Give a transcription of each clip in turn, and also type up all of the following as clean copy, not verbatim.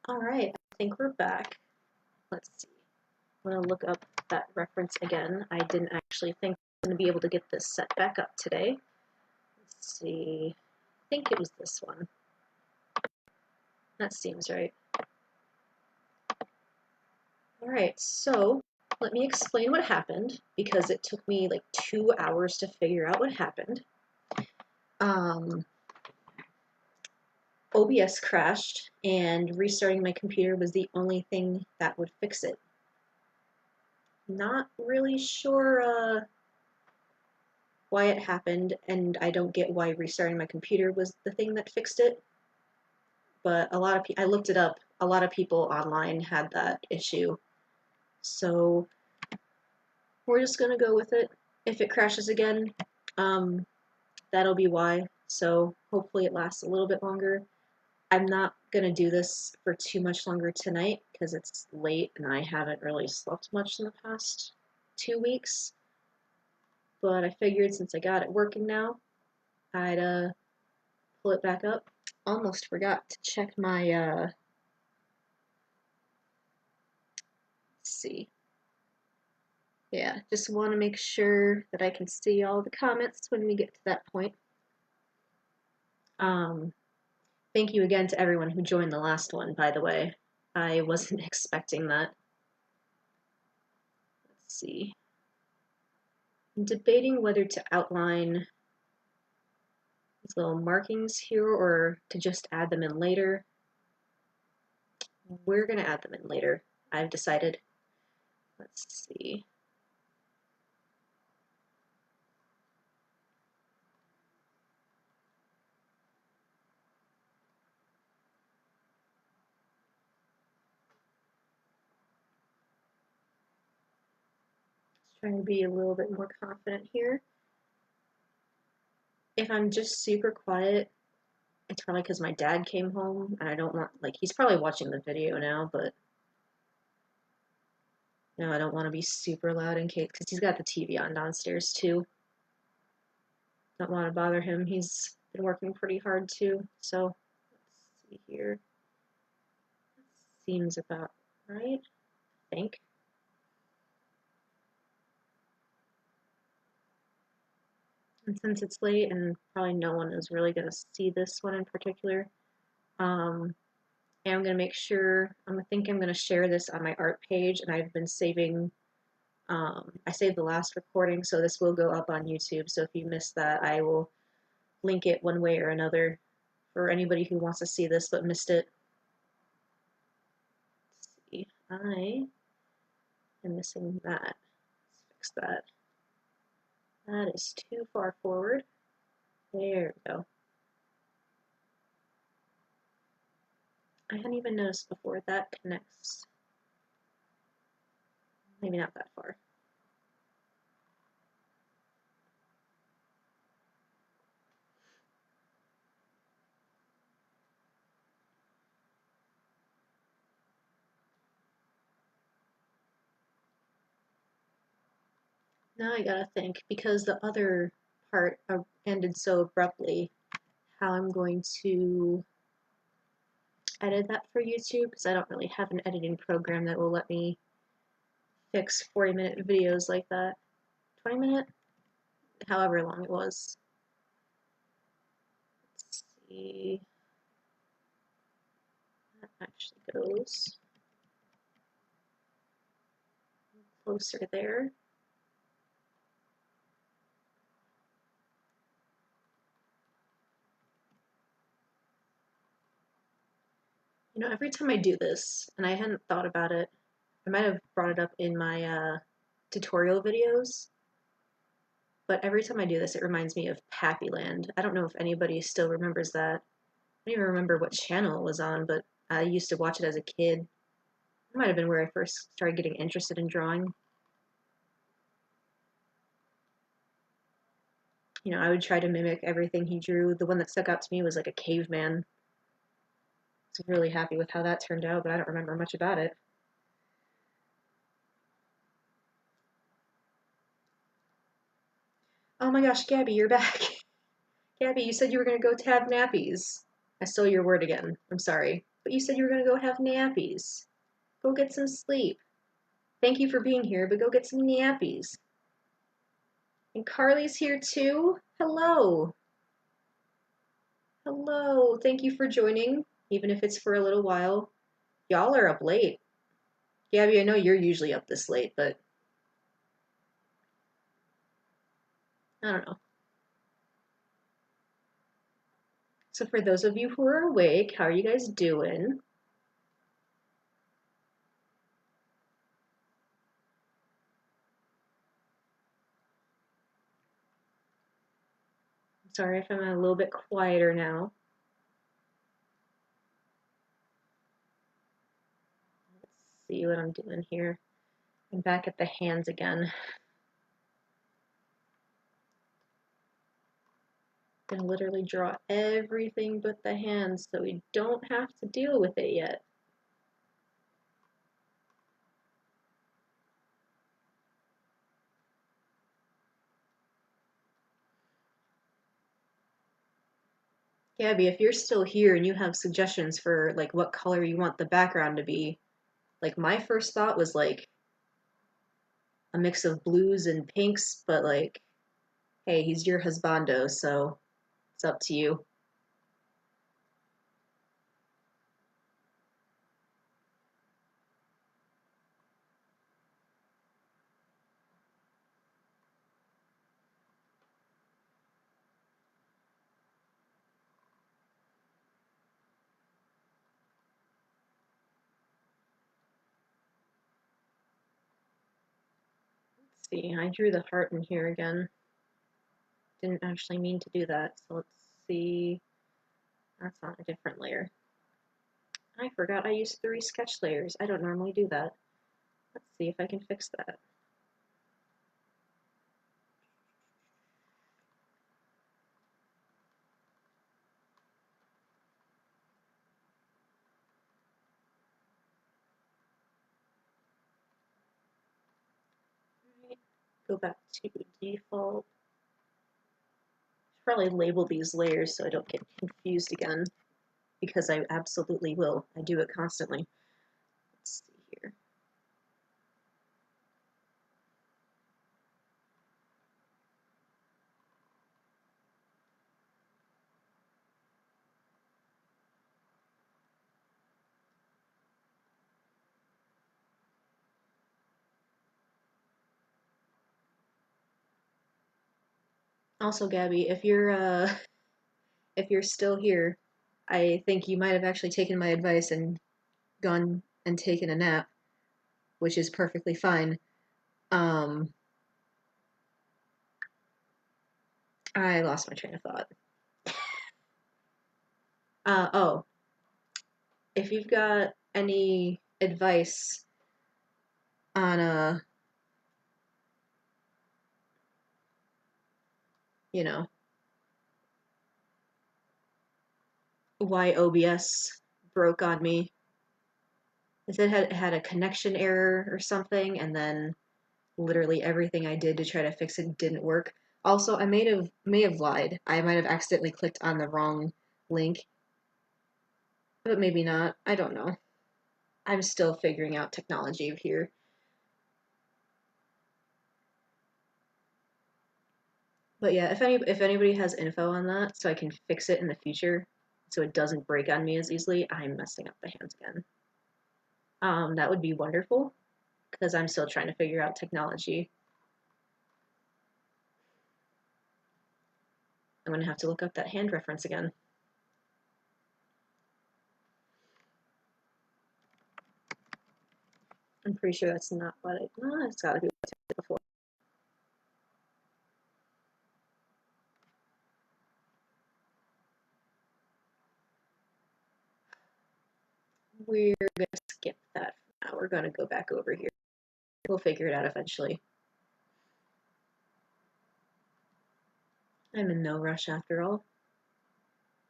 All right, I think we're back. Let's see. I'm going to look up that reference again. I didn't actually think I was going to be able to get this set back up today. Let's see. I think it was this one. That seems right. All right, so let me explain what happened because it took me like 2 hours to figure out what happened. OBS crashed, and restarting my computer was the only thing that would fix it. Not really sure why it happened, and I don't get why restarting my computer was the thing that fixed it. But I looked it up. A lot of people online had that issue, so we're just gonna go with it. If it crashes again, that'll be why. So hopefully it lasts a little bit longer. I'm not gonna do this for too much longer tonight because it's late and I haven't really slept much in the past 2 weeks. But I figured since I got it working now, I'd pull it back up. Almost forgot to check my let's see. Yeah, just want to make sure that I can see all the comments when we get to that point. Thank you again to everyone who joined the last one, by the way. I wasn't expecting that. Let's see. I'm debating whether to outline these little markings here or to just add them in later. We're going to add them in later, I've decided. Let's see. Trying to be a little bit more confident here. If I'm just super quiet, it's probably because my dad came home and I don't want, like, he's probably watching the video now, but no, I don't want to be super loud in case, because he's got the TV on downstairs too. Don't want to bother him. He's been working pretty hard too, so let's see here. Seems about right, I think. And since it's late and probably no one is really going to see this one in particular, and I'm going to make sure, I think I'm going to share this on my art page, and I've been saving, I saved the last recording, so this will go up on YouTube, so if you missed that, I will link it one way or another for anybody who wants to see this but missed it. Let's see, I am missing that. Let's fix that. That is too far forward. There we go. I hadn't even noticed before that connects. Maybe not that far. Now I gotta think, because the other part ended so abruptly, how I'm going to edit that for YouTube, because I don't really have an editing program that will let me fix 40-minute videos like that. 20-minute? However long it was. Let's see. That actually goes closer there. You know, every time I do this, and I hadn't thought about it, I might have brought it up in my tutorial videos, but every time I do this, it reminds me of Pappyland. I don't know if anybody still remembers that. I don't even remember what channel it was on, but I used to watch it as a kid. It might have been where I first started getting interested in drawing. You know, I would try to mimic everything he drew. The one that stuck out to me was like a caveman. I was really happy with how that turned out, but I don't remember much about it. Oh my gosh, Gabby, you're back. Gabby, you said you were going to go have nappies. I stole your word again. I'm sorry. But you said you were going to go have nappies. Go get some sleep. Thank you for being here, but go get some nappies. And Carly's here too. Hello. Hello. Thank you for joining, even if it's for a little while. Y'all are up late. Gabby, I know you're usually up this late, but I don't know. So for those of you who are awake, how are you guys doing? I'm sorry if I'm a little bit quieter now. Let's see what I'm doing here. I'm back at the hands again. Gonna literally draw everything but the hands so we don't have to deal with it yet. Gabby, if you're still here and you have suggestions for like what color you want the background to be, like my first thought was like a mix of blues and pinks, but like, hey, he's your husbando, so it's up to you. Let's see, I drew the heart in here again. Didn't actually mean to do that, so let's see. That's on a different layer. I forgot I used 3 sketch layers. I don't normally do that. Let's see if I can fix that. Right. Go back to default. Probably label these layers so I don't get confused again, because I absolutely will. I do it constantly. Let's see here. Also, Gabby, if you're still here, I think you might have actually taken my advice and gone and taken a nap, which is perfectly fine. Um, I lost my train of thought. Oh, if you've got any advice on you know, why OBS broke on me. It said it had a connection error or something, and then literally everything I did to try to fix it didn't work. Also, I may have lied. I might have accidentally clicked on the wrong link, but maybe not. I don't know. I'm still figuring out technology here. But yeah, if anybody has info on that, so I can fix it in the future, so it doesn't break on me as easily, I'm messing up the hands again. That would be wonderful, because I'm still trying to figure out technology. I'm gonna have to look up that hand reference again. I'm pretty sure that's not what I. No, it's gotta be what I did before. We're gonna skip that for now. We're gonna go back over here. We'll figure it out eventually. I'm in no rush after all.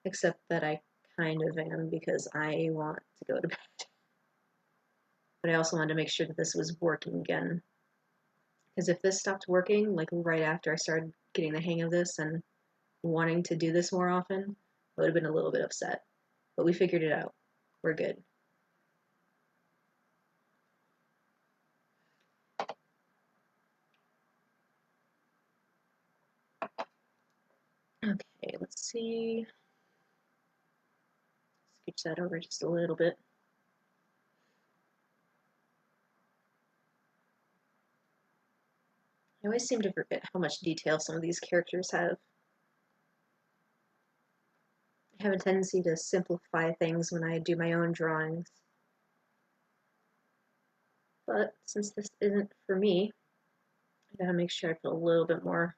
Except that I kind of am, because I want to go to bed. But I also wanted to make sure that this was working again. Because if this stopped working, like right after I started getting the hang of this and wanting to do this more often, I would have been a little bit upset. But we figured it out. we're good. Okay, let's see. Scooch that over just a little bit. I always seem to forget how much detail some of these characters have. I have a tendency to simplify things when I do my own drawings. But since this isn't for me, I gotta make sure I put a little bit more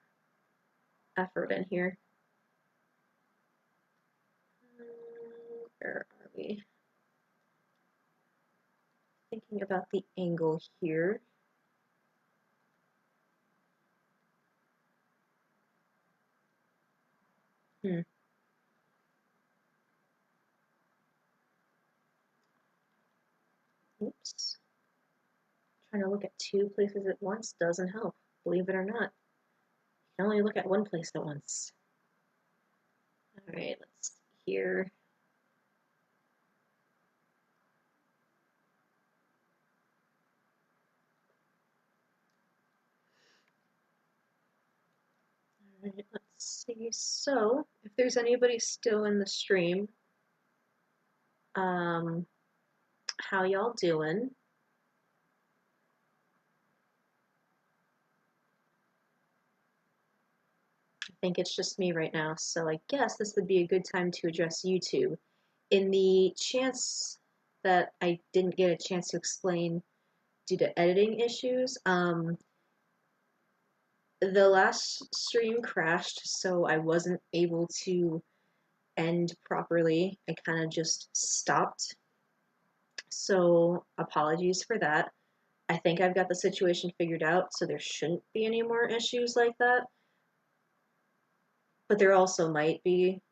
effort in here. Where are we? Thinking about the angle here. Oops. Trying to look at two places at once doesn't help, believe it or not. You can only look at one place at once. Alright, let's see here. Alright, let's see. So, if there's anybody still in the stream, how y'all doing? I think it's just me right now, so I guess this would be a good time to address YouTube. In the chance that I didn't get a chance to explain due to editing issues, the last stream crashed, so I wasn't able to end properly. I kind of just stopped. So apologies for that. I think I've got the situation figured out, so there shouldn't be any more issues like that. But there also might be,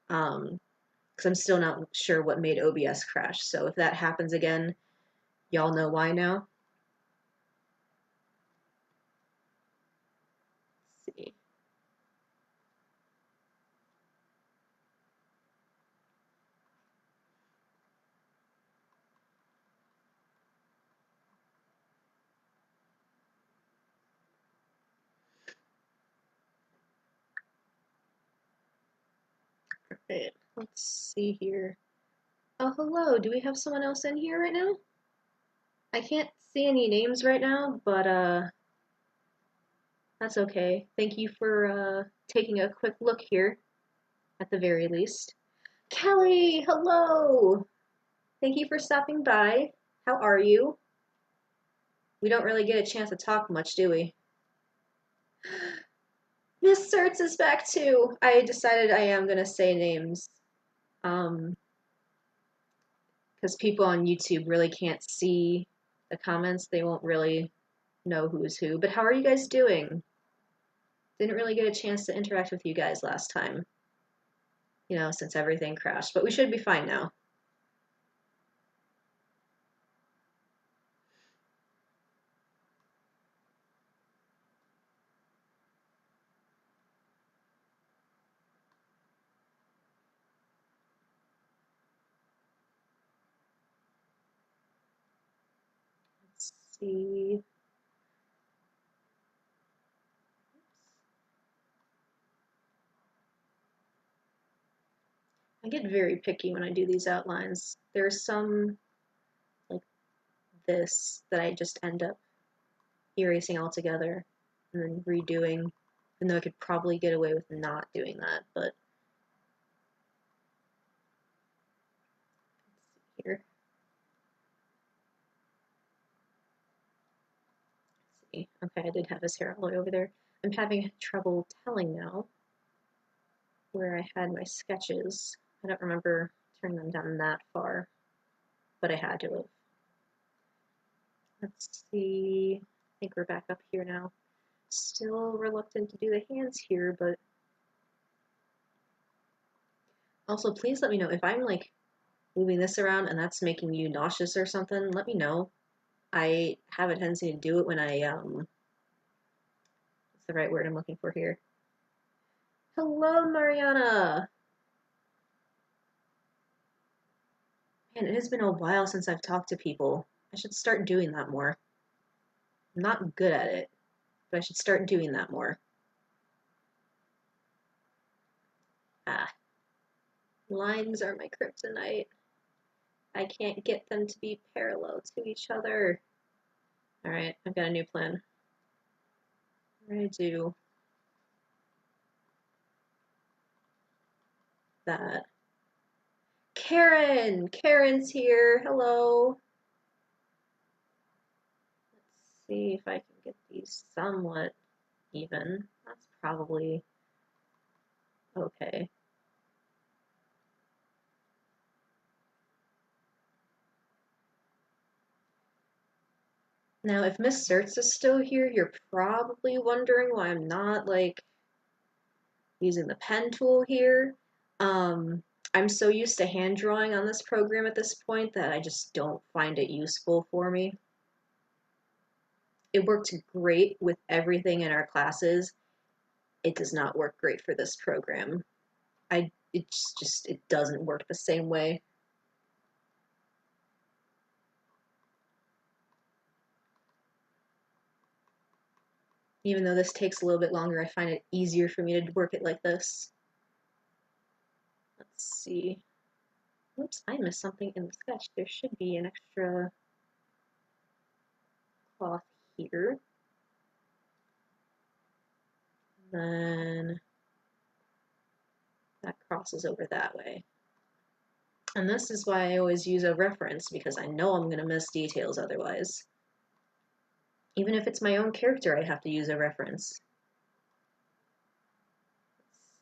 because I'm still not sure what made OBS crash. So if that happens again, y'all know why now. Let's see. Right, let's see here. Oh, hello. Do we have someone else in here right now? I can't see any names right now, but that's okay. Thank you for taking a quick look here, at the very least. Kelly, hello! Thank you for stopping by. How are you? We don't really get a chance to talk much, do we? Miss Sertz is back too. I decided I am gonna say names. Because people on YouTube really can't see the comments. They won't really know who's who. But how are you guys doing? Didn't really get a chance to interact with you guys last time. You know, since everything crashed. But we should be fine now. Let's see. I get very picky when I do these outlines. There's some, like this, that I just end up erasing altogether and then redoing, even though I could probably get away with not doing that, but let's see here. Let's see. Okay, I did have his hair all the way over there. I'm having trouble telling now where I had my sketches. I don't remember turning them down that far, but I had to have. Let's see. I think we're back up here now. Still reluctant to do the hands here, but also please let me know if I'm like moving this around and that's making you nauseous or something. Let me know. I have a tendency to do it when what's the right word I'm looking for here? Hello, Mariana. And it has been a while since I've talked to people. I should start doing that more. I'm not good at it, but I should start doing that more. Ah, lines are my kryptonite. I can't get them to be parallel to each other. Alright, I've got a new plan. I'm gonna do that. Karen! Karen's here. Hello. Let's see if I can get these somewhat even. That's probably okay. Now, if Miss Certs is still here, you're probably wondering why I'm not, like, using the pen tool here. I'm so used to hand drawing on this program at this point that I just don't find it useful for me. It worked great with everything in our classes. It does not work great for this program. It doesn't work the same way. Even though this takes a little bit longer, I find it easier for me to work it like this. Let's see. Oops, I missed something in the sketch. There should be an extra cloth here. Then that crosses over that way. And this is why I always use a reference, because I know I'm going to miss details otherwise. Even if it's my own character, I have to use a reference.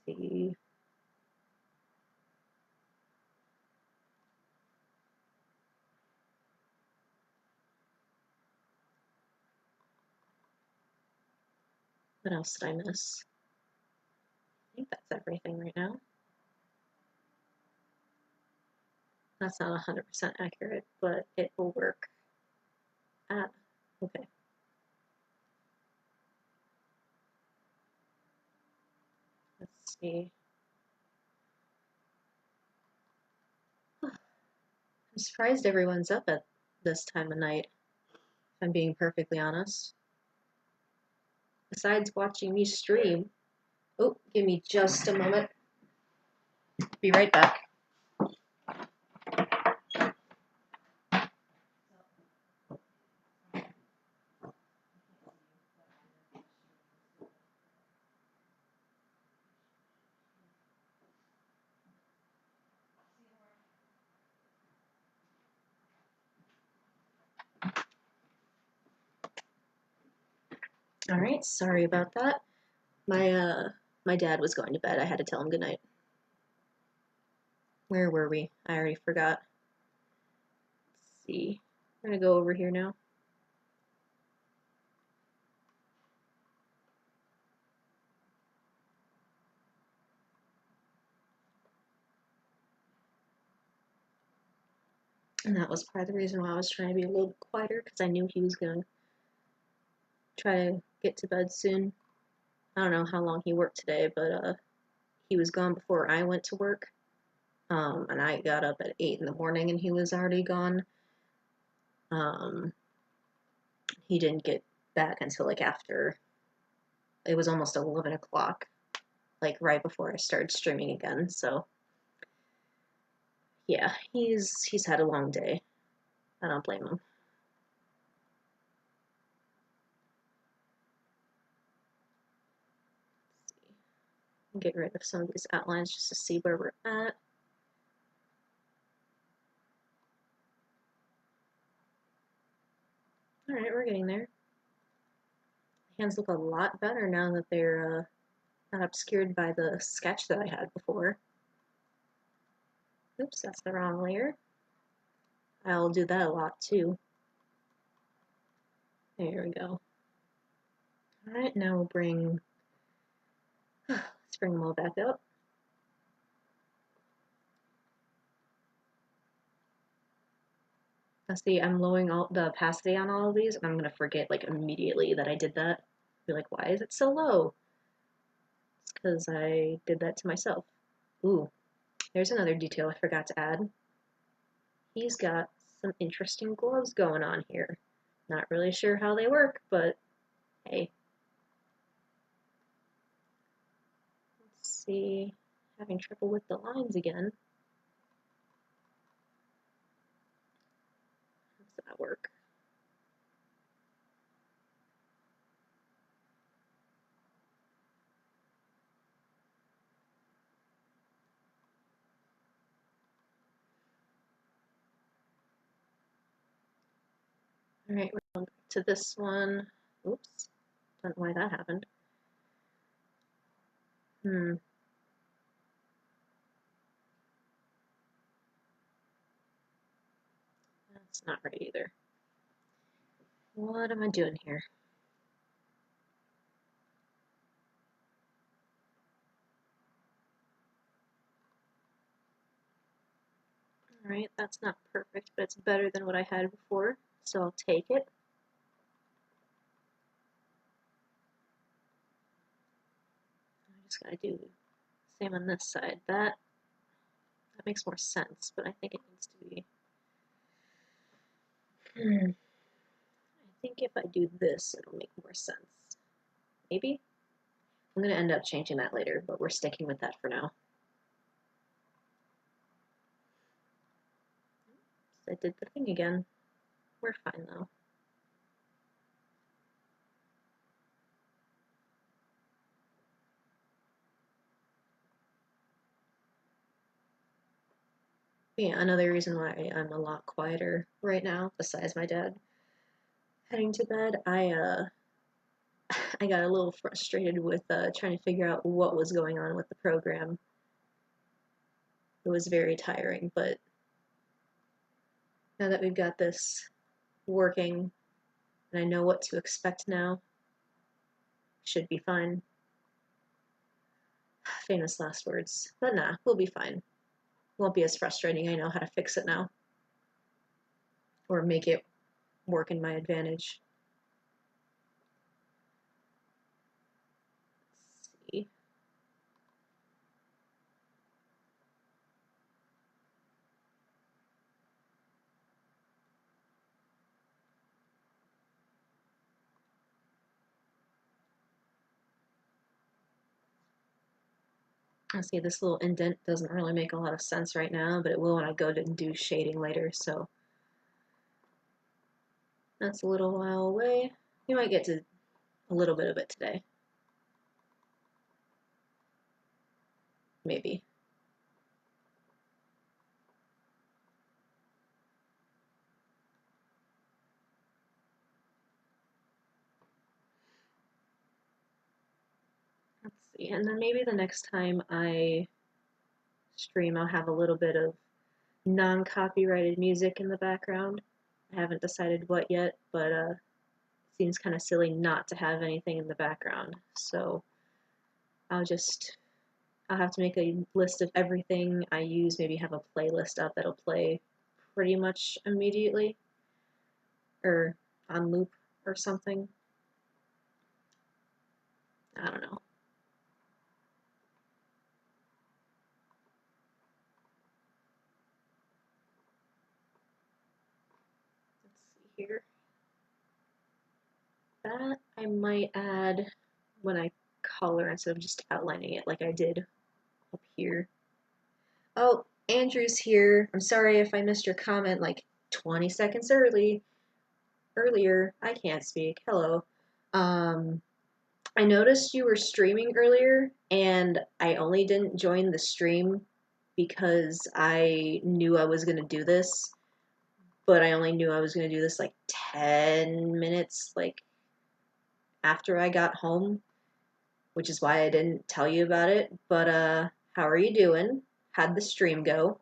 Let's see. What else did I miss? I think that's everything right now. That's not 100% accurate, but it will work. Ah, okay. Let's see. I'm surprised everyone's up at this time of night, if I'm being perfectly honest. Besides watching me stream. Oh, give me just a moment. Be right back. All right, sorry about that. My dad was going to bed. I had to tell him goodnight. Where were we? I already forgot. Let's see. I'm gonna go over here now. And that was part of the reason why I was trying to be a little bit quieter, because I knew he was gonna try to get to bed soon. I don't know how long he worked today, but he was gone before I went to work. And I got up at 8 in the morning and he was already gone. He didn't get back until like after, it was almost 11 o'clock, like right before I started streaming again. So yeah, he's had a long day. I don't blame him. Get rid of some of these outlines just to see where we're at. Alright, we're getting there. The hands look a lot better now that they're not obscured by the sketch that I had before. Oops, that's the wrong layer. I'll do that a lot too. There we go. Alright, now we'll bring, let's bring them all back up. Now see, I'm lowering all the opacity on all of these, and I'm gonna forget like immediately that I did that. Be like, why is it so low? It's because I did that to myself. Ooh, there's another detail I forgot to add. He's got some interesting gloves going on here. Not really sure how they work, but hey. Let's see. Having trouble with the lines again. How does that work? Alright, we're going back to this one. Oops. Don't know why that happened. That's not right either. What am I doing here? Alright, that's not perfect, but it's better than what I had before, so I'll take it. I just gotta do the same on this side. That makes more sense, but I think it needs to be... I think if I do this, it'll make more sense. Maybe? I'm gonna end up changing that later, but we're sticking with that for now. I did the thing again. We're fine though. Yeah, another reason why I'm a lot quieter right now, besides my dad heading to bed, I got a little frustrated with trying to figure out what was going on with the program. It was very tiring, but now that we've got this working and I know what to expect now, should be fine. Famous last words. But nah, we'll be fine. Won't be as frustrating. I know how to fix it now. Or make it work in my advantage. Let's see. I see this little indent doesn't really make a lot of sense right now, but it will when I go to do shading later, so that's a little while away. We might get to a little bit of it today. Maybe. Let's see, and then maybe the next time I stream, I'll have a little bit of non-copyrighted music in the background. I haven't decided what yet, but it seems kind of silly not to have anything in the background. So I'll have to make a list of everything I use, maybe have a playlist up that'll play pretty much immediately, or on loop or something. I don't know. Let's see here. That I might add when I color instead of just outlining it like I did up here. Oh, Andrew's here. I'm sorry if I missed your comment like 20 seconds earlier. I can't speak. Hello. Um, I noticed you were streaming earlier, and I only didn't join the stream because I knew I was gonna do this, but I only knew I was gonna do this like 10 minutes like after I got home, which is why I didn't tell you about it. But how are you doing? How'd the stream go?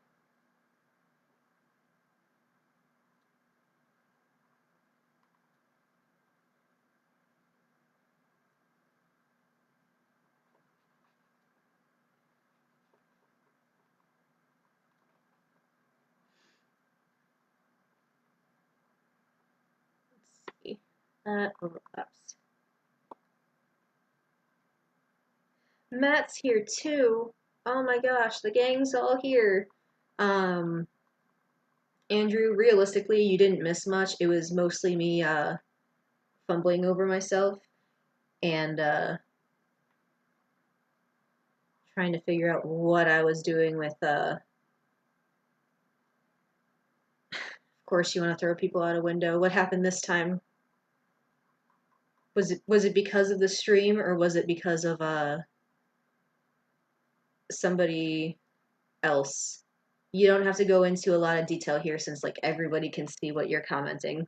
Let's see. That overlaps. Matt's here too. Oh my gosh, the gang's all here. Um, Andrew, realistically, you didn't miss much. It was mostly me fumbling over myself and trying to figure out what I was doing with of course you want to throw people out a window. What happened this time? Was it because of the stream or was it because of somebody else? You don't have to go into a lot of detail here since like everybody can see what you're commenting.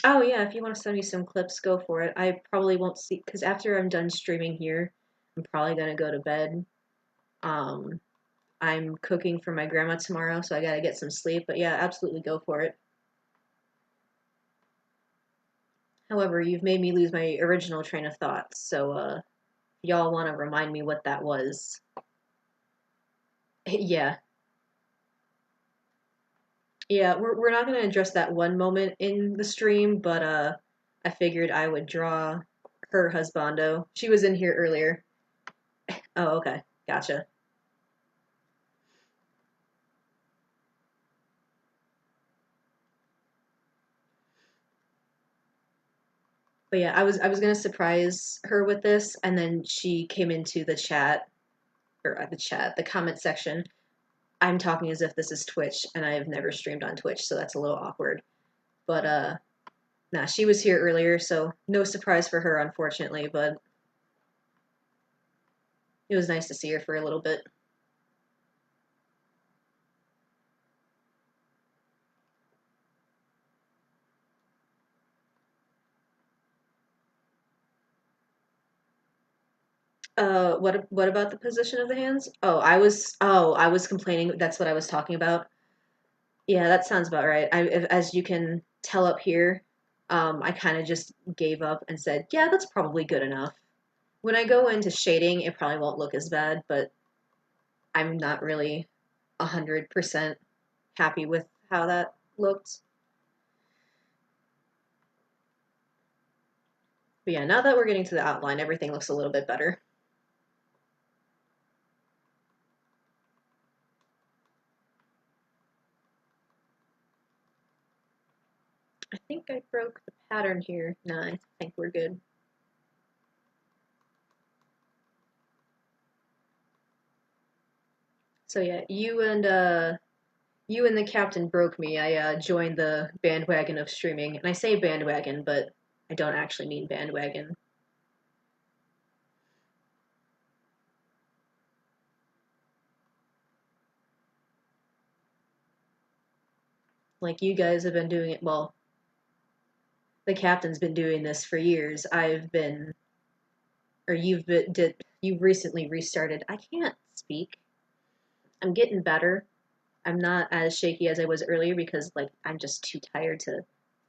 Oh yeah, if you want to send me some clips, go for it. I probably won't see because after I'm done streaming here, I'm probably gonna go to bed. Um, I'm cooking for my grandma tomorrow, so I gotta get some sleep. But yeah, absolutely go for it. However, you've made me lose my original train of thought, so y'all want to remind me what that was? Yeah, yeah. We're not gonna address that one moment in the stream, but I figured I would draw her husbando. She was in here earlier. Oh, okay, gotcha. But yeah, I was gonna surprise her with this, and then she came into the chat or the comment section. I'm talking as if this is Twitch, and I have never streamed on Twitch, so that's a little awkward. But nah, she was here earlier, so no surprise for her, unfortunately. But it was nice to see her for a little bit. What about the position of the hands? Oh, I was complaining. That's what I was talking about. Yeah, that sounds about right. As you can tell up here, I kind of just gave up and said, yeah, that's probably good enough. When I go into shading, it probably won't look as bad, but I'm not really 100% happy with how that looked. But yeah, now that we're getting to the outline, everything looks a little bit better. I think I broke the pattern here. No, I think we're good. So yeah, you and the captain broke me. I joined the bandwagon of streaming, and I say bandwagon, but I don't actually mean bandwagon. Like you guys have been doing it. Well, the captain's been doing this for years. Or you've recently restarted. I can't speak. I'm getting better. I'm not as shaky as I was earlier because like I'm just too tired to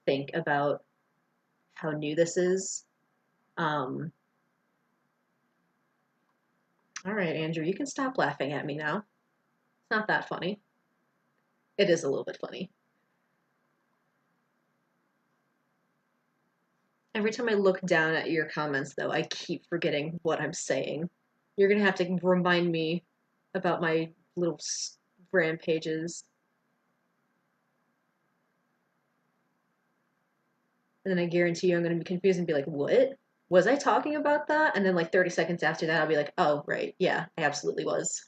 think about how new this is. Um, all right, Andrew, you can stop laughing at me now. It's not that funny. It is a little bit funny. Every time I look down at your comments, though, I keep forgetting what I'm saying. You're gonna have to remind me about my little rampages. And then I guarantee you I'm gonna be confused and be like, what? Was I talking about that? And then like 30 seconds after that, I'll be like, oh, right. Yeah, I absolutely was.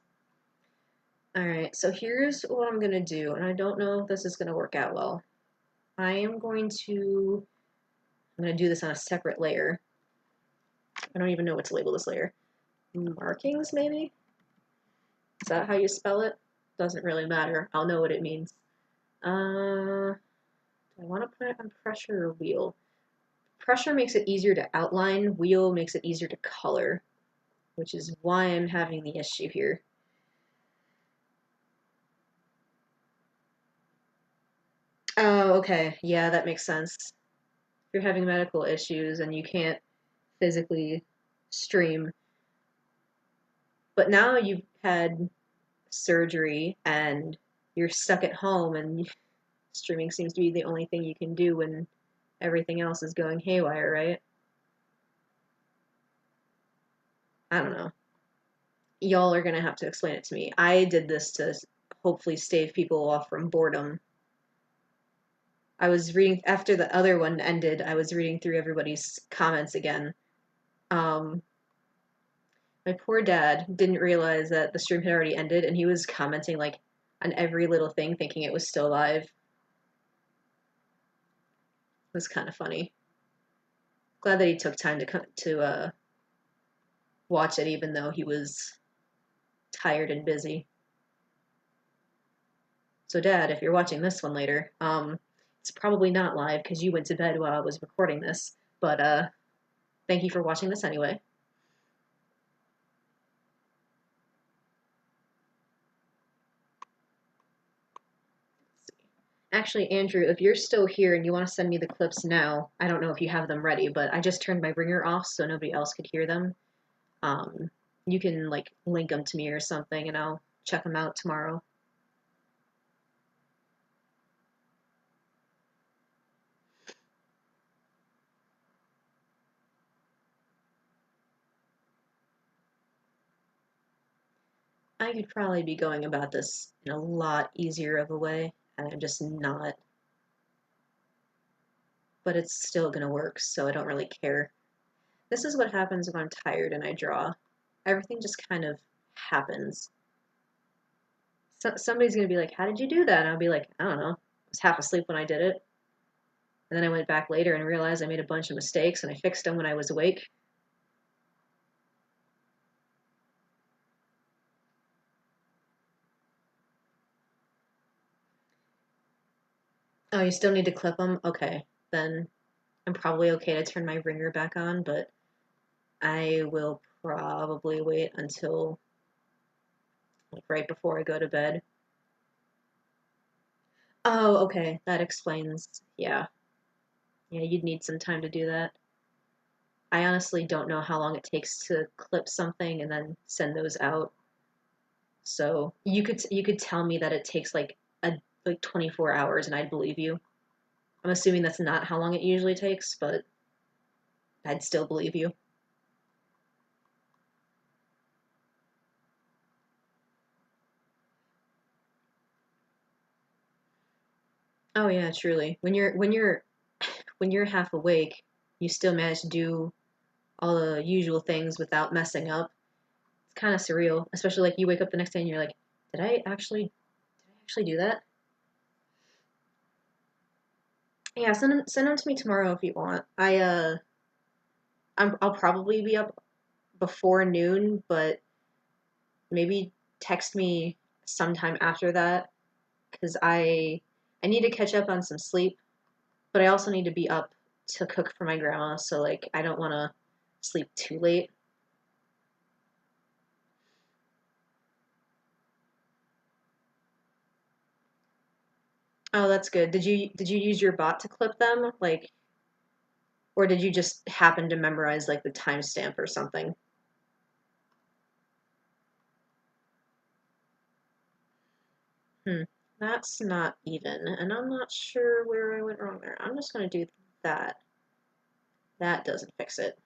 All right, so here's what I'm gonna do, and I don't know if this is gonna work out well. I'm gonna do this on a separate layer. I don't even know what to label this layer. Markings, maybe? Is that how you spell it? Doesn't really matter. I'll know what it means. Do I want to put it on pressure or wheel? Pressure makes it easier to outline. Wheel makes it easier to color, which is why I'm having the issue here. Oh, okay. Yeah, that makes sense. If you're having medical issues and you can't physically stream, but now you've had surgery and you're stuck at home and Streaming seems to be the only thing you can do when everything else is going haywire, right? I don't know. Y'all are gonna have to explain it to me. I did this to hopefully stave people off from boredom. I was reading after the other one ended, I was reading through everybody's comments again. Um, my poor dad didn't realize that the stream had already ended, and he was commenting like on every little thing, thinking it was still live. It was kind of funny. Glad that he took time to watch it, even though he was tired and busy. So, Dad, if you're watching this one later, it's probably not live because you went to bed while I was recording this. But thank you for watching this anyway. Actually, Andrew, if you're still here and you want to send me the clips now, I don't know if you have them ready, but I just turned my ringer off so nobody else could hear them. Um, you can like link them to me or something, and I'll check them out tomorrow. I could probably be going about this in a lot easier of a way, and I'm just not. But it's still gonna work, so I don't really care. This is what happens when I'm tired and I draw. Everything just kind of happens. Somebody's gonna be like, "How did you do that?" And I'll be like, "I don't know. I was half asleep when I did it." And then I went back later and realized I made a bunch of mistakes and I fixed them when I was awake. Oh, you still need to clip them? Okay. Then I'm probably okay to turn my ringer back on, but I will probably wait until like right before I go to bed. Oh, okay. That explains. Yeah. Yeah, you'd need some time to do that. I honestly don't know how long it takes to clip something and then send those out. So you could tell me that it takes like 24 hours and I'd believe you. I'm assuming that's not how long it usually takes, but I'd still believe you. Oh yeah, truly. When you're half awake, you still manage to do all the usual things without messing up. It's kind of surreal, especially like you wake up the next day and you're like, did I actually do that? Yeah, send them to me tomorrow if you want. I'll probably be up before noon, but maybe text me sometime after that because I need to catch up on some sleep, but I also need to be up to cook for my grandma, so like I don't want to sleep too late. Oh, that's good. Did you use your bot to clip them? Like, or did you just happen to memorize like the timestamp or something? Hmm. That's not even, and I'm not sure where I went wrong there. I'm just gonna do that. That doesn't fix it.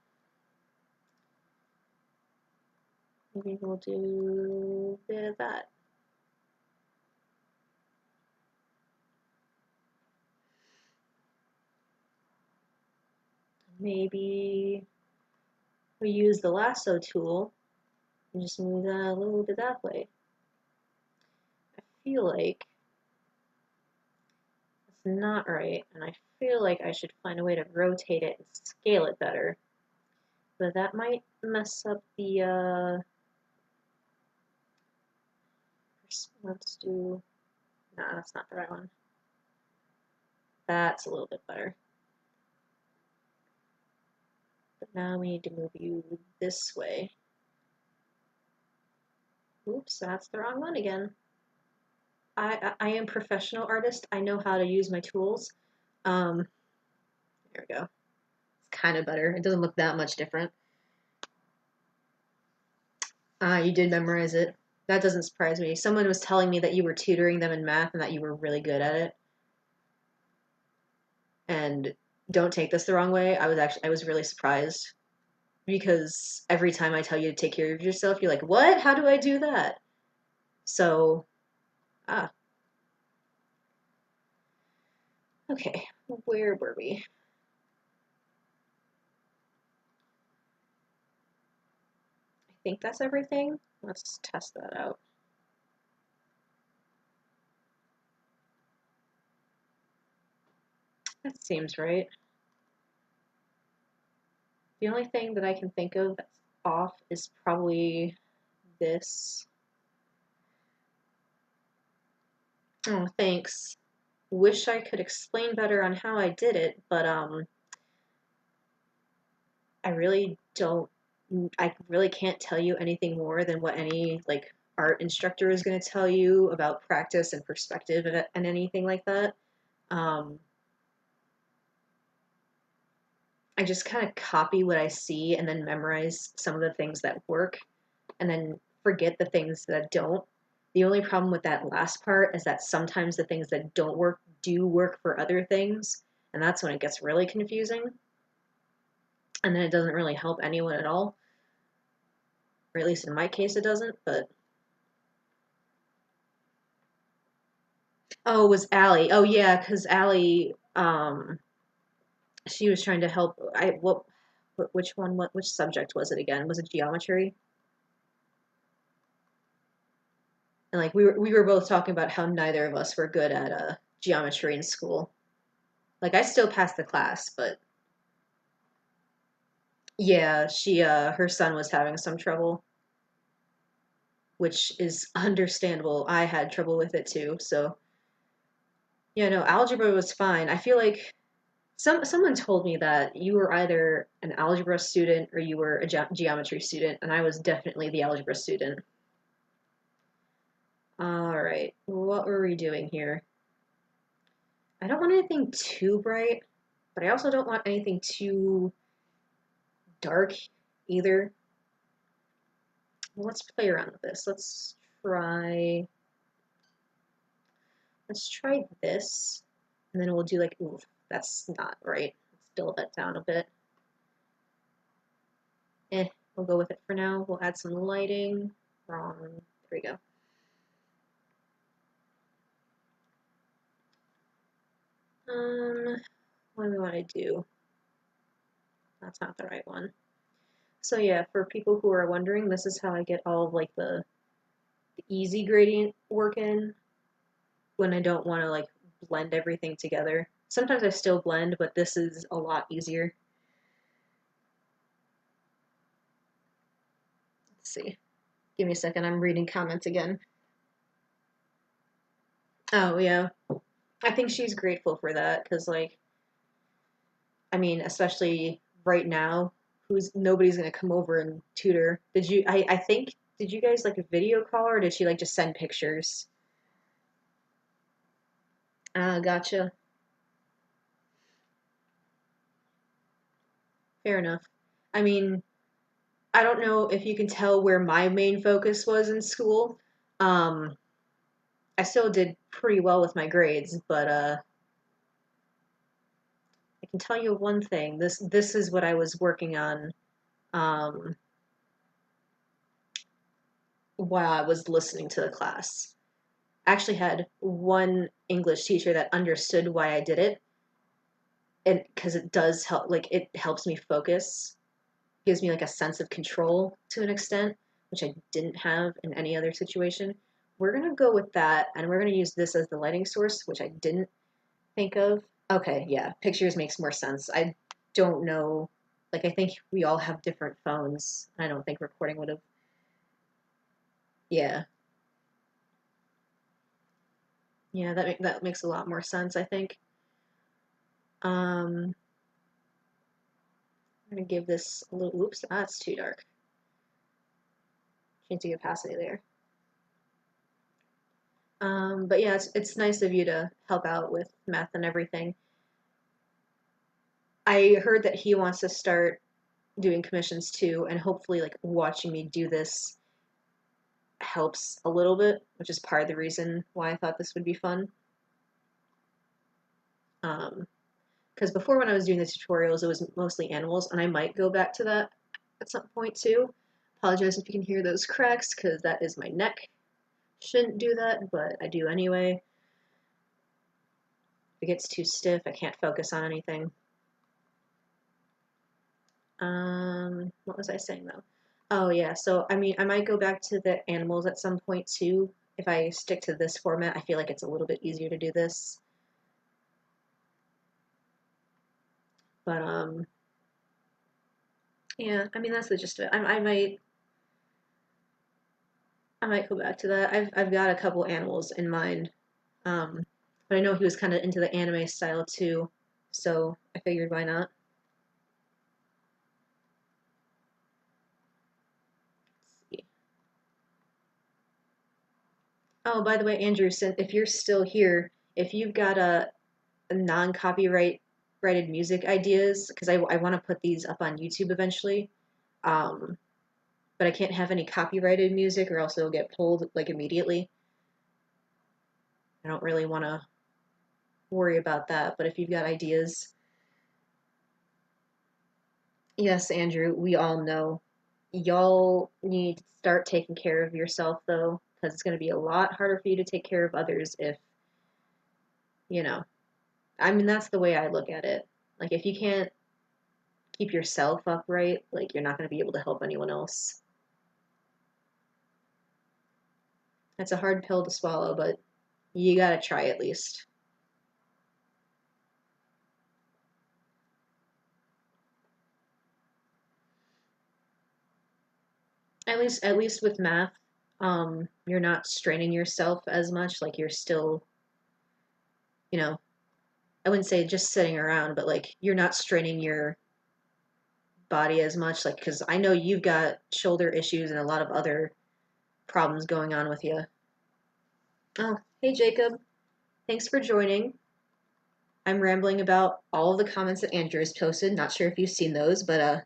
Maybe we'll do a bit of that. Maybe we use the lasso tool and just move that a little bit that way. I feel like it's not right, and I feel like I should find a way to rotate it and scale it better. But that might mess up the, let's do, nah, that's not the right one. That's a little bit better. But now we need to move you this way. Oops, that's the wrong one again. I am professional artist. I know how to use my tools. Um, there we go. It's kind of better. It doesn't look that much different. You did memorize it. That doesn't surprise me. Someone was telling me that you were tutoring them in math and that you were really good at it. And don't take this the wrong way. I was really surprised because every time I tell you to take care of yourself, you're like, "What? How do I do that?" So, ah, okay. Where were we? I think that's everything. Let's test that out. That seems right. The only thing that I can think of that's off is probably this. Oh, thanks. Wish I could explain better on how I did it, but I really don't I really can't tell you anything more than what any like art instructor is going to tell you about practice and perspective and anything like that. Um, I just kind of copy what I see and then memorize some of the things that work and then forget the things that don't. The only problem with that last part is that sometimes the things that don't work do work for other things, and that's when it gets really confusing. And then it doesn't really help anyone at all, or at least in my case, it doesn't. But oh, it was Allie. Oh yeah, because Allie, she was trying to help. Which one? Which subject was it again? Was it geometry? And like we were both talking about how neither of us were good at geometry in school. Like I still passed the class, but yeah, she her son was having some trouble, which is understandable. I had trouble with it too. So yeah, no, algebra was fine. I feel like someone told me that you were either an algebra student or you were a geometry student, and I was definitely the algebra student. All right, what were we doing here? I don't want anything too bright, but I also don't want anything too dark either. Well, let's play around with this. Try let's try this, and then we'll do like, ooh, that's not right. Let's dull that down a bit. We'll go with it for now. We'll add some lighting. Wrong. There we go. What do we want to do? That's not the right one. So yeah, for people who are wondering, this is how I get all of like the easy gradient work in when I don't want to like blend everything together. Sometimes I still blend, but this is a lot easier. Let's see. Give me a second. I'm reading comments again. Oh yeah, I think she's grateful for that because like I mean, especially right now, who's nobody's gonna come over and tutor. I think did you guys like a video call or did she like just send pictures? Ah, gotcha. Fair enough. I mean, I don't know if you can tell where my main focus was in school. Um, I still did pretty well with my grades, but I can tell you one thing. This is what I was working on um, while I was listening to the class. I actually had one English teacher that understood why I did it, and because it does help, like it helps me focus, gives me like a sense of control to an extent, which I didn't have in any other situation. We're gonna go with that, and we're gonna use this as the lighting source, which I didn't think of. Okay, yeah, pictures makes more sense. I don't know, like I think we all have different phones. I don't think recording would have. Yeah, yeah, that makes a lot more sense. I think. I'm gonna give this a little. Oops, that's too dark. Change the opacity there. But yeah, it's nice of you to help out with math and everything. I heard that he wants to start doing commissions too, and hopefully, like watching me do this helps a little bit, which is part of the reason why I thought this would be fun. Um, because before when I was doing the tutorials, it was mostly animals, and I might go back to that at some point too. Apologize if you can hear those cracks, because that is my neck. Shouldn't do that, but I do anyway. If it gets too stiff, I can't focus on anything. What was I saying though? Oh yeah, so I mean, I might go back to the animals at some point too. If I stick to this format, I feel like it's a little bit easier to do this. But yeah, I mean that's the gist of it. I might go back to that. I've got a couple animals in mind. But I know he was kind of into the anime style too, so I figured why not. Let's see. Oh, by the way, Andrew, if you're still here, if you've got a non-copyright rated music ideas, because I want to put these up on YouTube eventually, um, but I can't have any copyrighted music or else it'll get pulled like immediately. I don't really want to worry about that, but if you've got ideas, yes, Andrew, we all know. Y'all need to start taking care of yourself though, because it's going to be a lot harder for you to take care of others if, you know, I mean, that's the way I look at it. Like, if you can't keep yourself upright, like, you're not going to be able to help anyone else. It's a hard pill to swallow, but you gotta try at least. At least with math, you're not straining yourself as much. Like, you're still, you know, I wouldn't say just sitting around, but like you're not straining your body as much. Like, because I know you've got shoulder issues and a lot of other problems going on with you. Oh, hey Jacob, thanks for joining. I'm rambling about all of the comments that Andrew has posted. Not sure if you've seen those, but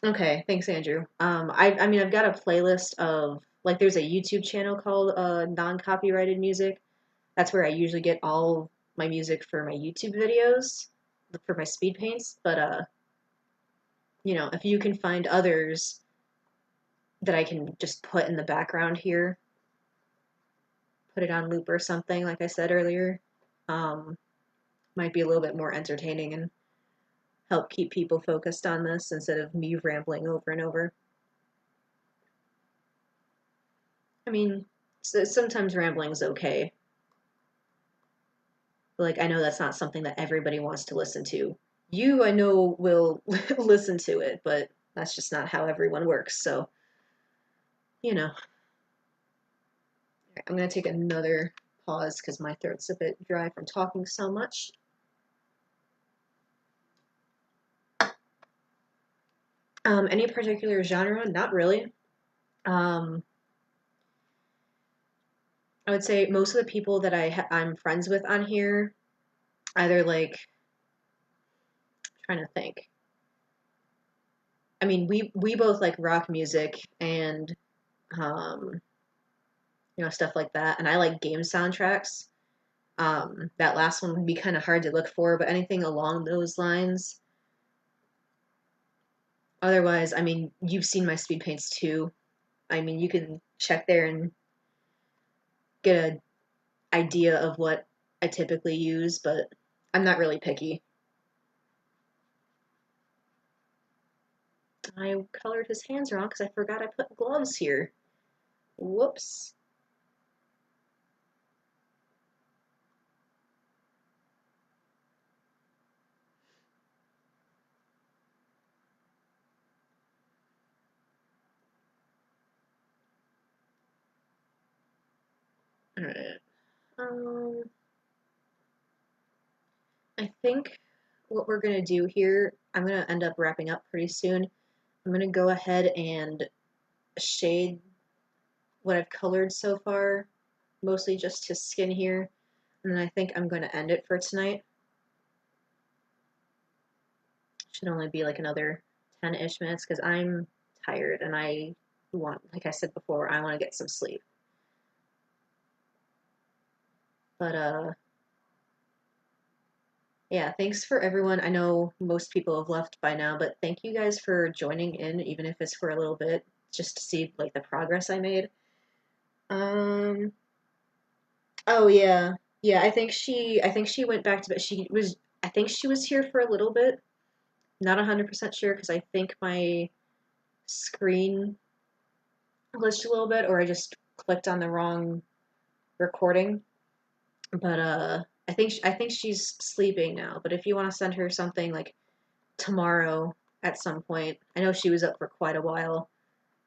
okay, thanks Andrew. I mean I've got a playlist of like there's a YouTube channel called non-copyrighted music. That's where I usually get all my music for my YouTube videos, for my speed paints. But if you can find others that I can just put in the background here, put it on loop or something, like I said earlier, um, might be a little bit more entertaining and help keep people focused on this instead of me rambling over and over. I mean, sometimes rambling is okay. But, like, I know that's not something that everybody wants to listen to. You, I know, will listen to it, but that's just not how everyone works. So, you know, I'm going to take another pause because my throat's a bit dry from talking so much. Any particular genre? Not really. Um, I would say most of the people that I'm friends with on here, either like, trying to think. I mean, we both like rock music and um, stuff like that, and I like game soundtracks. That last one would be kind of hard to look for, but anything along those lines. Otherwise, I mean, you've seen my speed paints too. I mean, you can check there and get an idea of what I typically use, but I'm not really picky. I colored his hands wrong because I forgot I put gloves here. Whoops. Alright. Um, I think what we're gonna do here, I'm gonna end up wrapping up pretty soon. I'm gonna go ahead and shade what I've colored so far, mostly just his skin here, and then I think I'm going to end it for tonight. Should only be like another 10-ish minutes because I'm tired and I want, like I said before, I want to get some sleep. But Yeah, thanks for everyone. I know most people have left by now, but thank you guys for joining in, even if it's for a little bit, just to see like the progress I made. Um, oh yeah. Yeah, I think she went back to bed. I think she was here for a little bit. Not 100% sure because I think my screen glitched a little bit or I just clicked on the wrong recording. But I think she's sleeping now. But if you want to send her something like tomorrow at some point. I know she was up for quite a while.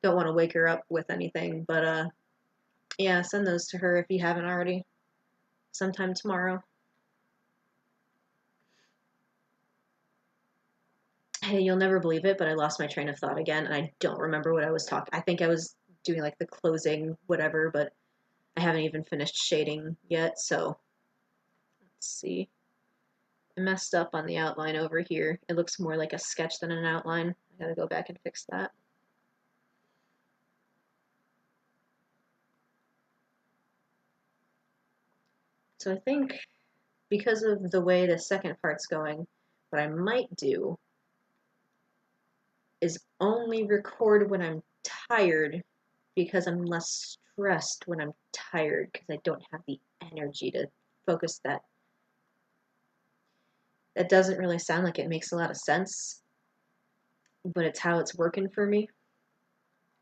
Don't want to wake her up with anything, but yeah, send those to her if you haven't already. Sometime tomorrow. Hey, you'll never believe it, but I lost my train of thought again, and I don't remember what I was talking. I think I was doing like the closing whatever, but I haven't even finished shading yet, so let's see. I messed up on the outline over here. It looks more like a sketch than an outline. I gotta go back and fix that. So I think because of the way the second part's going, what I might do is only record when I'm tired because I'm less stressed when I'm tired because I don't have the energy to focus that. That doesn't really sound like it makes a lot of sense, but it's how it's working for me.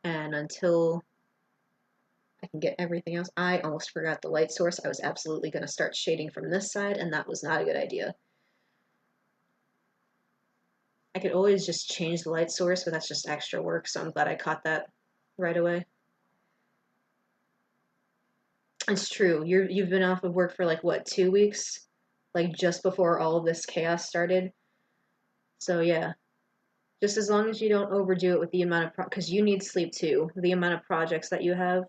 And until I can get everything else, I almost forgot the light source. I was absolutely going to start shading from this side, and that was not a good idea. I could always just change the light source, but that's just extra work, so I'm glad I caught that right away. It's true. You've been off of work for like what, 2 weeks? Like just before all of this chaos started. So yeah, just as long as you don't overdo it with the amount of because you need sleep too. The amount of projects that you have.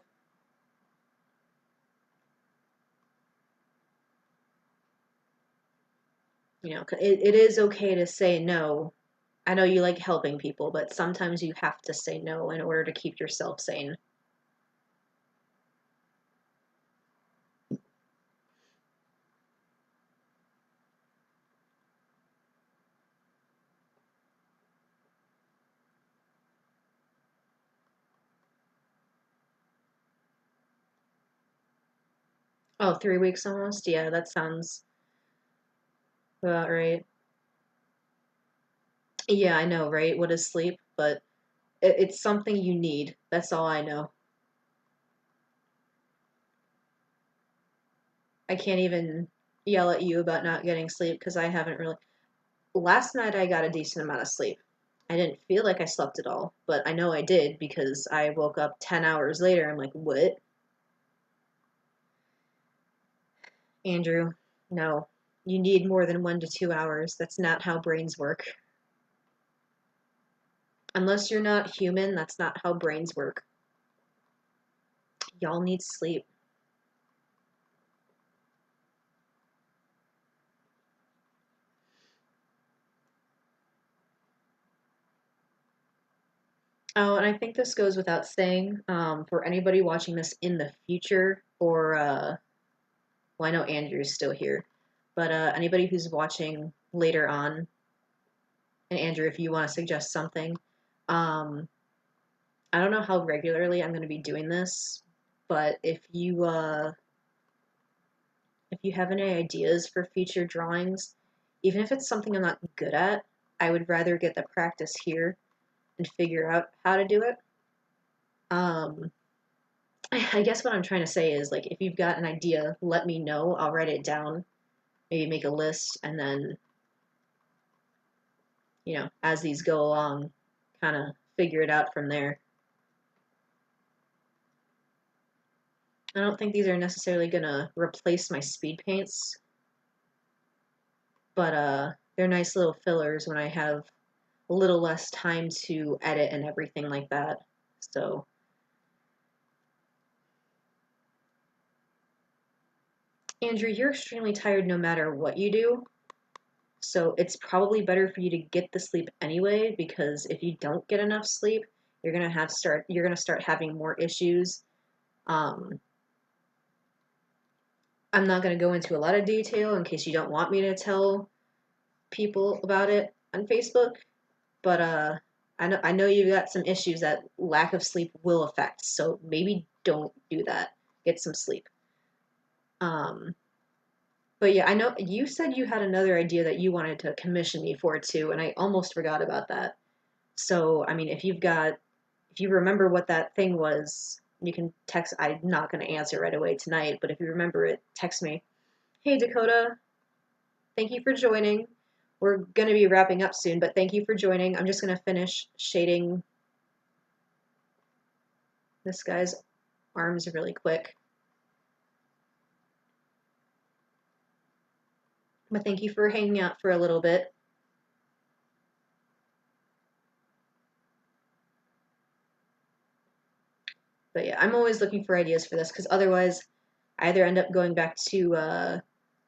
It is okay to say no. I know you like helping people, but sometimes you have to say no in order to keep yourself sane. Oh, 3 weeks almost? Yeah, that sounds about right. Yeah, I know, right? What is sleep? But it's something you need. That's all I know. I can't even yell at you about not getting sleep because I haven't really. Last night I got a decent amount of sleep. I didn't feel like I slept at all, but I know I did because I woke up 10 hours later. I'm like, what? Andrew, no. You need more than 1 to 2 hours. That's not how brains work. Unless you're not human, that's not how brains work. Y'all need sleep. Oh, and I think this goes without saying, for anybody watching this in the future, or, well, I know Andrew's still here, but anybody who's watching later on, and Andrew, if you want to suggest something, um, I don't know how regularly I'm going to be doing this, but if you have any ideas for future drawings, even if it's something I'm not good at, I would rather get the practice here and figure out how to do it. Um, I guess what I'm trying to say is like if you've got an idea, let me know. I'll write it down, maybe make a list, and then as these go along, kind of figure it out from there. I don't think these are necessarily gonna replace my speed paints, but they're nice little fillers when I have a little less time to edit and everything like that. So, Andrew, you're extremely tired no matter what you do. So it's probably better for you to get the sleep anyway, because if you don't get enough sleep, you're gonna start having more issues. Um, I'm not gonna go into a lot of detail in case you don't want me to tell people about it on Facebook, but I know you've got some issues that lack of sleep will affect, so maybe don't do that. Get some sleep. Um, but yeah, I know you said you had another idea that you wanted to commission me for too, and I almost forgot about that. So, I mean, if you remember what that thing was, you can text. I'm not going to answer right away tonight, but if you remember it, text me. Hey, Dakota, thank you for joining. We're going to be wrapping up soon, but thank you for joining. I'm just going to finish shading this guy's arms really quick. But thank you for hanging out for a little bit. But yeah, I'm always looking for ideas for this because otherwise I either end up going back to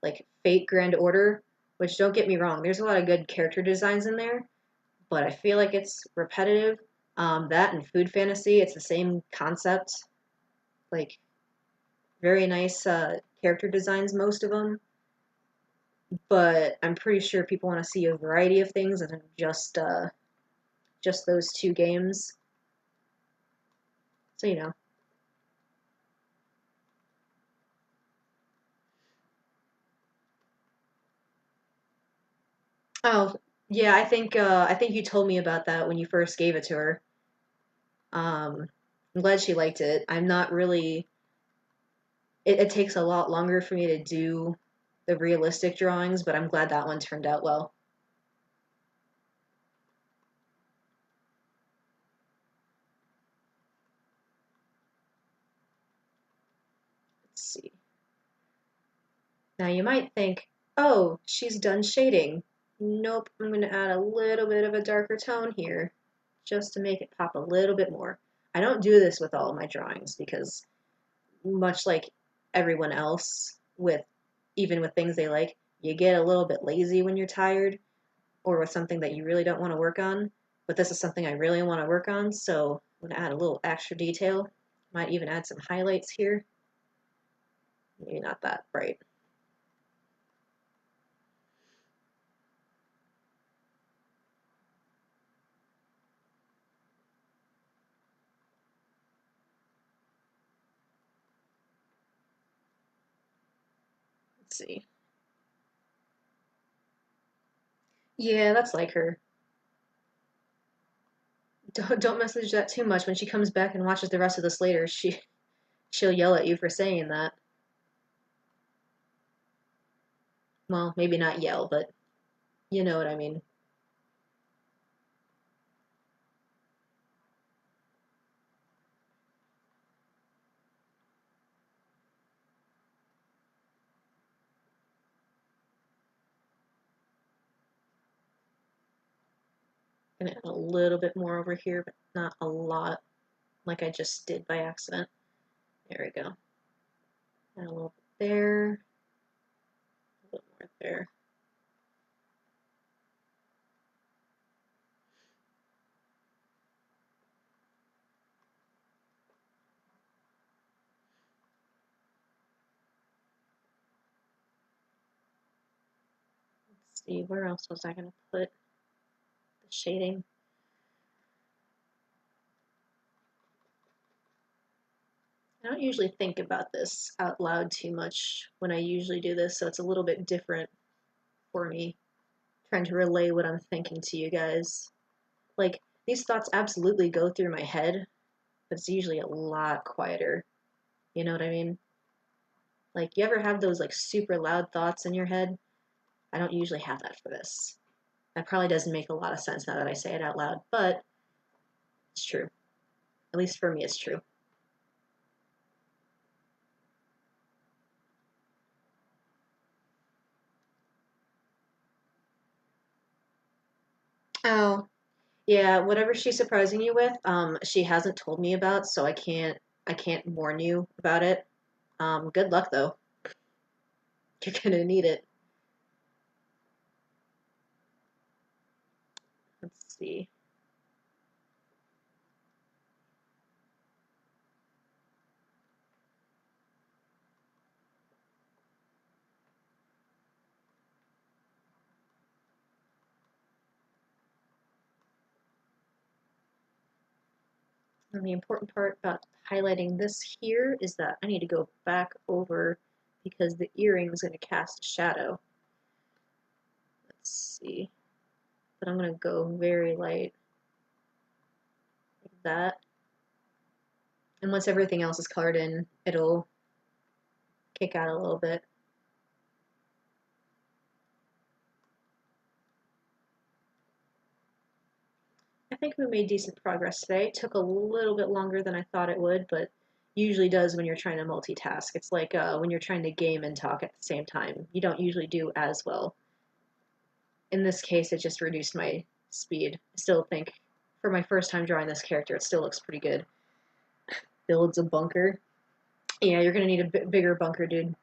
like Fate Grand Order, which don't get me wrong, there's a lot of good character designs in there, but I feel like it's repetitive. That and Food Fantasy, it's the same concept. Like very nice character designs, most of them, but I'm pretty sure people want to see a variety of things and just those two games. So you know. Oh, yeah, I think you told me about that when you first gave it to her. I'm glad she liked it. I'm not really it takes a lot longer for me to do the realistic drawings, but I'm glad that one turned out well. Let's see. Now you might think, "Oh, she's done shading." Nope, I'm going to add a little bit of a darker tone here just to make it pop a little bit more. I don't do this with all of my drawings because much like everyone else with even with things they like, you get a little bit lazy when you're tired or with something that you really don't want to work on. But this is something I really want to work on, so I'm going to add a little extra detail. Might even add some highlights here. Maybe not that bright. Let's see. Yeah, that's like her. Don't message that too much. When she comes back and watches the rest of this later, she'll yell at you for saying that. Well, maybe not yell, but you know what I mean. Gonna add a little bit more over here, but not a lot, like I just did by accident. There we go. Add a little bit there, a little more there. Let's see, where else was I gonna put the shading? I don't usually think about this out loud too much when I usually do this, so it's a little bit different for me, trying to relay what I'm thinking to you guys. Like, these thoughts absolutely go through my head, but it's usually a lot quieter. You know what I mean? Like, you ever have those, like, super loud thoughts in your head? I don't usually have that for this. That probably doesn't make a lot of sense now that I say it out loud, but it's true. At least for me, it's true. Oh, yeah, whatever she's surprising you with, she hasn't told me about, so I can't warn you about it. Good luck though. You're gonna need it. Let's see. And the important part about highlighting this here is that I need to go back over because the earring's going to cast a shadow. Let's see. But I'm going to go very light like that. And once everything else is colored in, it'll kick out a little bit. I think we made decent progress today. It took a little bit longer than I thought it would, but usually does when you're trying to multitask. It's like when you're trying to game and talk at the same time. You don't usually do as well. In this case, it just reduced my speed. I still think, for my first time drawing this character, it still looks pretty good. Builds a bunker. Yeah, you're going to need a bigger bunker, dude.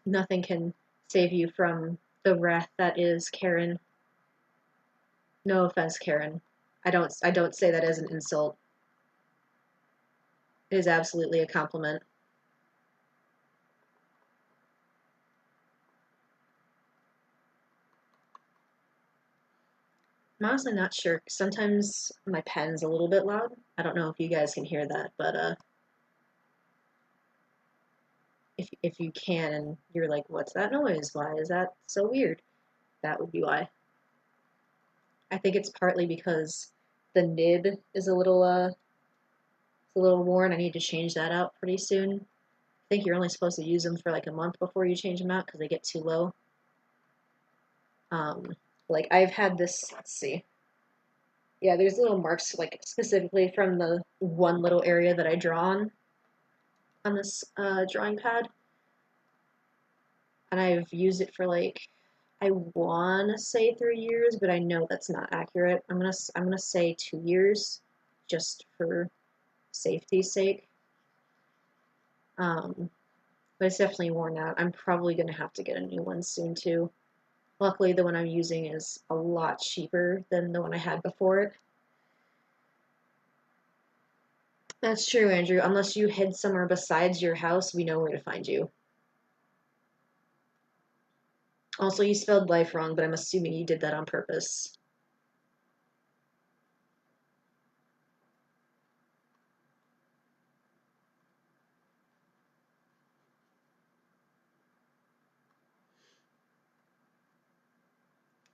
Nothing can save you from the wrath that is Karen. No offense, Karen. I don't say that as an insult. It is absolutely a compliment. I'm honestly not sure. Sometimes my pen's a little bit loud. I don't know if you guys can hear that, but if you can and you're like, what's that noise? Why is that so weird? That would be why. I think it's partly because the nib is a little worn. I need to change that out pretty soon. I think you're only supposed to use them for like a month before you change them out because they get too low. Um, like I've had this, let's see. Yeah, there's little marks like specifically from the one little area that I draw on this drawing pad. And I've used it for like I want to say 3 years, but I know that's not accurate. I'm gonna say 2 years, just for safety's sake. But it's definitely worn out. I'm probably gonna have to get a new one soon too. Luckily, the one I'm using is a lot cheaper than the one I had before it. That's true, Andrew. Unless you hid somewhere besides your house, we know where to find you. Also, you spelled life wrong, but I'm assuming you did that on purpose.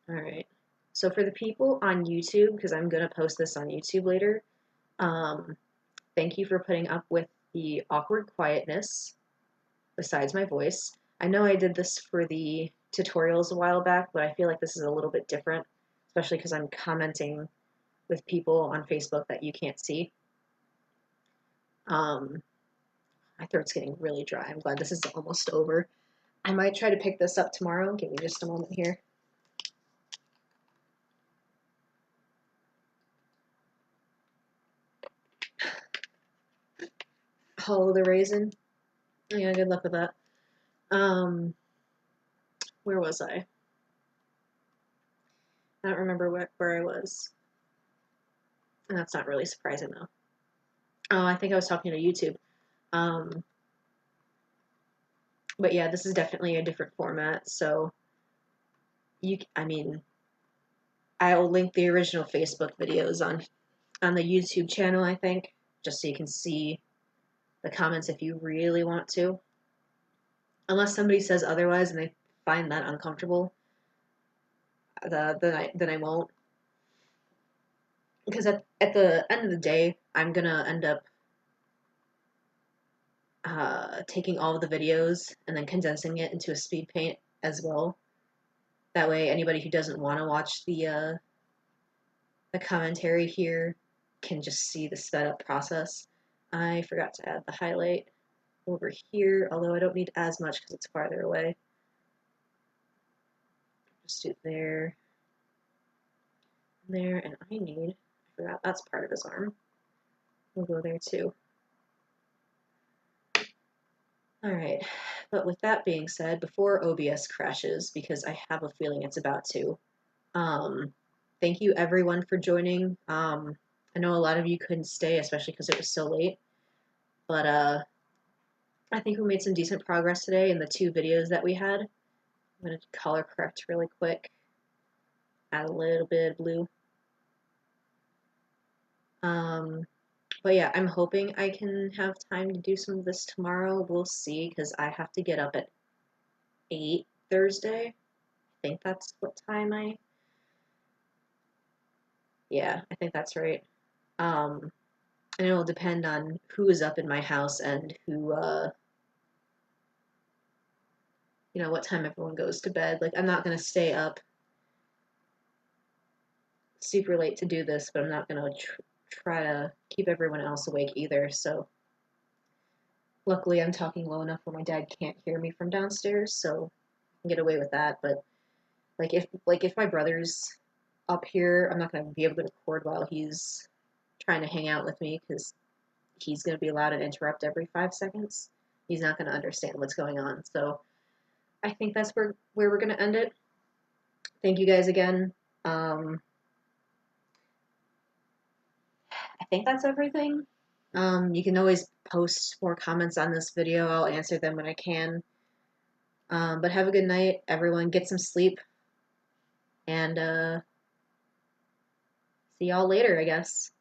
Alright. So for the people on YouTube, because I'm going to post this on YouTube later, um, thank you for putting up with the awkward quietness besides my voice. I know I did this for the tutorials a while back, but I feel like this is a little bit different, especially because I'm commenting with people on Facebook that you can't see. Um, my throat's getting really dry. I'm glad this is almost over. I might try to pick this up tomorrow. Give me just a moment here. Hollow the raisin. Yeah, good luck with that. Where was I? I don't remember where I was. And that's not really surprising though. Oh, I think I was talking to YouTube. Um, but yeah, this is definitely a different format. So I mean, I'll link the original Facebook videos on the YouTube channel, I think, just so you can see the comments if you really want to. Unless somebody says otherwise and they find that uncomfortable, then I won't. Because at the end of the day, I'm gonna end up taking all of the videos and then condensing it into a speed paint as well. That way, anybody who doesn't want to watch the commentary here can just see the sped up process. I forgot to add the highlight over here, although I don't need as much because it's farther away. Just do it there, there, and I forgot that's part of his arm. We'll go there too. Alright, but with that being said, before OBS crashes, because I have a feeling it's about to, thank you everyone for joining. I know a lot of you couldn't stay, especially because it was so late, but I think we made some decent progress today in the 2 videos that we had. I'm going to color correct really quick, add a little bit of blue. But yeah, I'm hoping I can have time to do some of this tomorrow. We'll see, because I have to get up at 8 Thursday. I think that's what time yeah, I think that's right. Um, and it'll depend on who is up in my house and who, what time everyone goes to bed. Like, I'm not gonna stay up super late to do this, but I'm not gonna try to keep everyone else awake either. So, luckily, I'm talking low enough where my dad can't hear me from downstairs, so I can get away with that. But if my brother's up here, I'm not gonna be able to record while he's trying to hang out with me because he's gonna be allowed to interrupt every 5 seconds. He's not gonna understand what's going on. So I think that's where we're gonna end it. Thank you guys again. I think that's everything. You can always post more comments on this video. I'll answer them when I can. But have a good night, everyone. Get some sleep, and see y'all later, I guess.